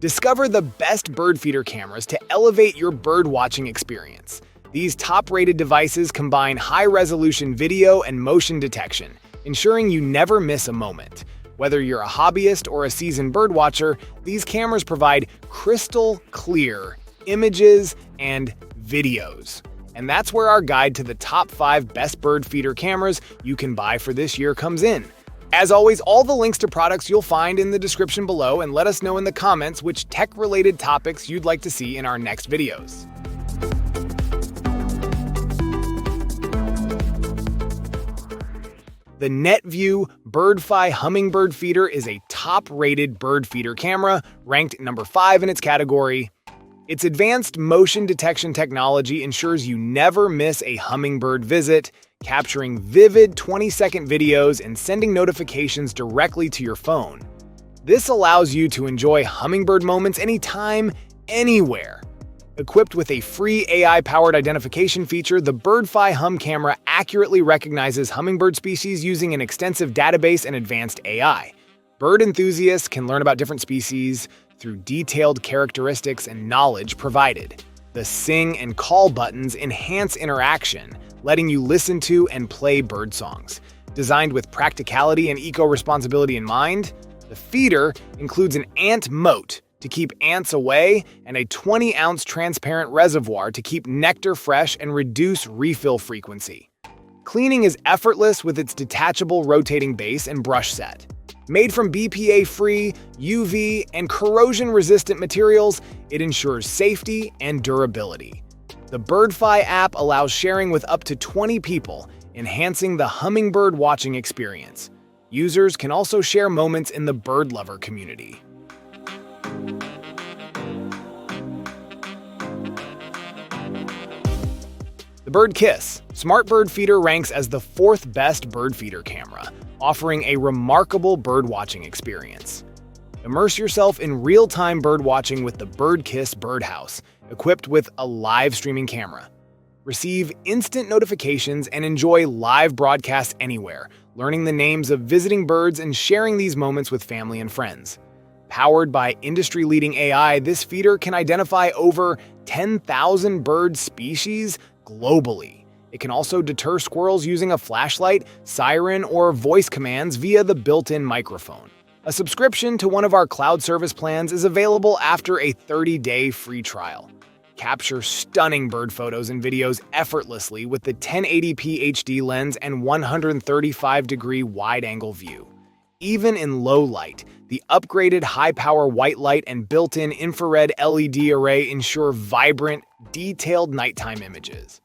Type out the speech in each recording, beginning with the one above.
Discover the best bird feeder cameras to elevate your bird watching experience. These top-rated devices combine high-resolution video and motion detection, ensuring you never miss a moment. Whether you're a hobbyist or a seasoned birdwatcher, these cameras provide crystal clear images and videos. And that's where our guide to the top 5 best bird feeder cameras you can buy for this year comes in. As always, all the links to products you'll find in the description below, and let us know in the comments which tech-related topics you'd like to see in our next videos. The Netvue Birdfy Hummingbird feeder is a top-rated bird feeder camera, ranked number 5 in its category. Its advanced motion detection technology ensures you never miss a hummingbird visit, capturing vivid 20-second videos and sending notifications directly to your phone. This allows you to enjoy hummingbird moments anytime, anywhere. Equipped with a free AI-powered identification feature, the Birdfy Hum camera accurately recognizes hummingbird species using an extensive database and advanced AI. Bird enthusiasts can learn about different species through detailed characteristics and knowledge provided. The sing and call buttons enhance interaction, letting you listen to and play bird songs. Designed with practicality and eco-responsibility in mind, the feeder includes an ant moat to keep ants away and a 20-ounce transparent reservoir to keep nectar fresh and reduce refill frequency. Cleaning is effortless with its detachable rotating base and brush set. Made from BPA-free, UV, and corrosion-resistant materials, it ensures safety and durability. The Birdfy app allows sharing with up to 20 people, enhancing the hummingbird watching experience. Users can also share moments in the bird lover community. The Birdkiss Smart Bird Feeder ranks as the 4th best bird feeder camera, offering a remarkable bird-watching experience. Immerse yourself in real-time bird-watching with the Birdkiss Birdhouse, equipped with a live streaming camera. Receive instant notifications and enjoy live broadcasts anywhere, learning the names of visiting birds and sharing these moments with family and friends. Powered by industry-leading AI, this feeder can identify over 10,000 bird species globally. It can also deter squirrels using a flashlight, siren, or voice commands via the built-in microphone. A subscription to one of our cloud service plans is available after a 30-day free trial. Capture stunning bird photos and videos effortlessly with the 1080p HD lens and 135-degree wide-angle view. Even in low light, the upgraded high-power white light and built-in infrared LED array ensure vibrant, detailed nighttime images.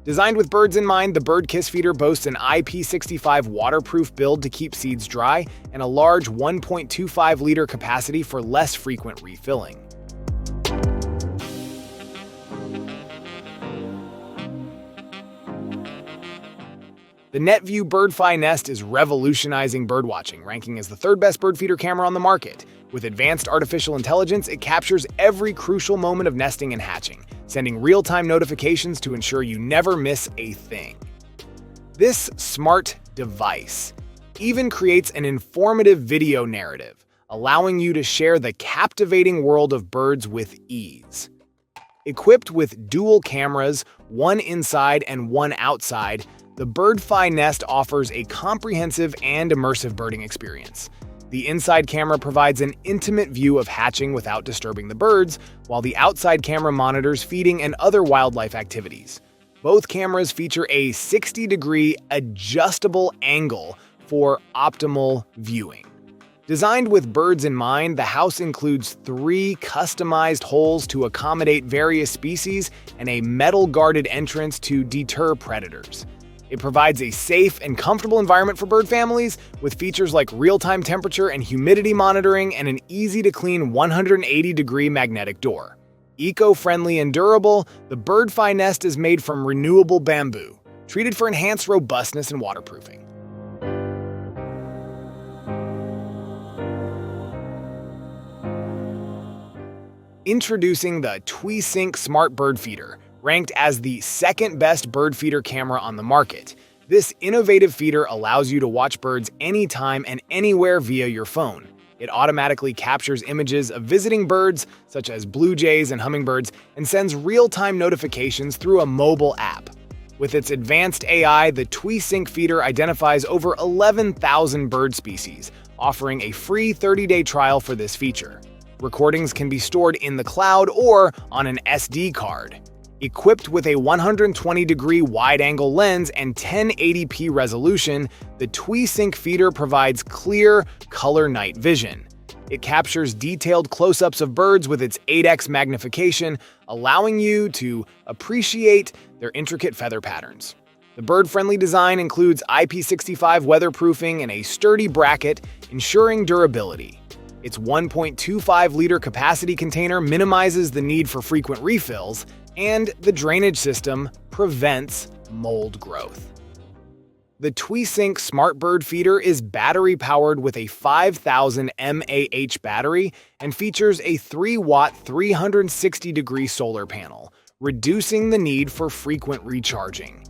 Designed with birds in mind, the Birdkiss feeder boasts an IP65 waterproof build to keep seeds dry and a large 1.25-liter capacity for less frequent refilling. The Netvue Birdfy Nest is revolutionizing birdwatching, ranking as the 3rd best bird feeder camera on the market. With advanced artificial intelligence, it captures every crucial moment of nesting and hatching, sending real-time notifications to ensure you never miss a thing. This smart device even creates an informative video narrative, allowing you to share the captivating world of birds with ease. Equipped with dual cameras, one inside and one outside, the Birdfy Nest offers a comprehensive and immersive birding experience. The inside camera provides an intimate view of hatching without disturbing the birds, while the outside camera monitors feeding and other wildlife activities. Both cameras feature a 60-degree adjustable angle for optimal viewing. Designed with birds in mind, the house includes 3 customized holes to accommodate various species and a metal-guarded entrance to deter predators. It provides a safe and comfortable environment for bird families, with features like real-time temperature and humidity monitoring and an easy-to-clean 180-degree magnetic door. Eco-friendly and durable, the Birdfy Nest is made from renewable bamboo, treated for enhanced robustness and waterproofing. Introducing the Twesync Smart Bird Feeder, ranked as the 2nd best bird feeder camera on the market. This innovative feeder allows you to watch birds anytime and anywhere via your phone. It automatically captures images of visiting birds, such as blue jays and hummingbirds, and sends real-time notifications through a mobile app. With its advanced AI, the Twesync feeder identifies over 11,000 bird species, offering a free 30-day trial for this feature. Recordings can be stored in the cloud or on an SD card. Equipped with a 120-degree wide-angle lens and 1080p resolution, the Twesync feeder provides clear, color night vision. It captures detailed close-ups of birds with its 8x magnification, allowing you to appreciate their intricate feather patterns. The bird-friendly design includes IP65 weatherproofing and a sturdy bracket, ensuring durability. Its 1.25-liter capacity container minimizes the need for frequent refills, and the drainage system prevents mold growth. The Twesync Smart Bird Feeder is battery-powered with a 5,000 mAh battery and features a 3-watt 360-degree solar panel, reducing the need for frequent recharging.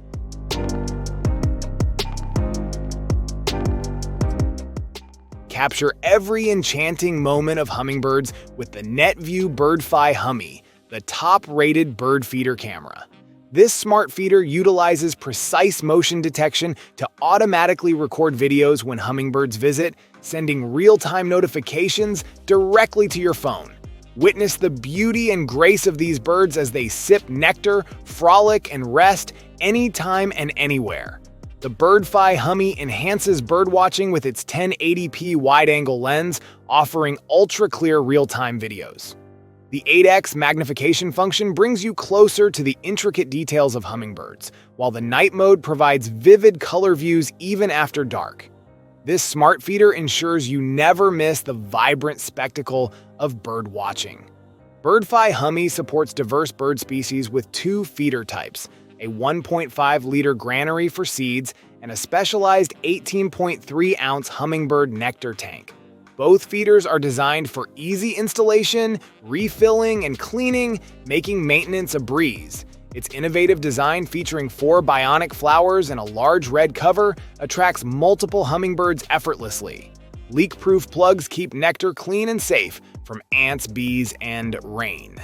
Capture every enchanting moment of hummingbirds with the Netvue Birdfy Hummee, the top-rated bird feeder camera. This smart feeder utilizes precise motion detection to automatically record videos when hummingbirds visit, sending real-time notifications directly to your phone. Witness the beauty and grace of these birds as they sip nectar, frolic, and rest anytime and anywhere. The Birdfy Hummee enhances birdwatching with its 1080p wide-angle lens, offering ultra-clear real-time videos. The 8x magnification function brings you closer to the intricate details of hummingbirds, while the night mode provides vivid color views even after dark. This smart feeder ensures you never miss the vibrant spectacle of bird watching. Birdfy Hummee supports diverse bird species with 2 feeder types, a 1.5-liter granary for seeds and a specialized 18.3-ounce hummingbird nectar tank. Both feeders are designed for easy installation, refilling, and cleaning, making maintenance a breeze. Its innovative design, featuring 4 bionic flowers and a large red cover, attracts multiple hummingbirds effortlessly. Leak-proof plugs keep nectar clean and safe from ants, bees, and rain.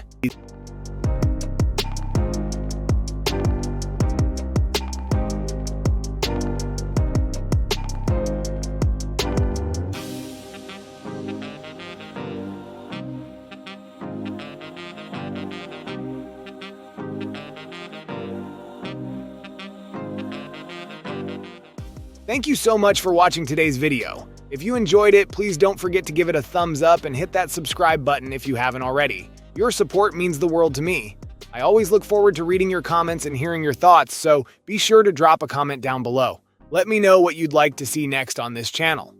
Thank you so much for watching today's video. If you enjoyed it, please don't forget to give it a thumbs up and hit that subscribe button if you haven't already. Your support means the world to me. I always look forward to reading your comments and hearing your thoughts, so be sure to drop a comment down below. Let me know what you'd like to see next on this channel.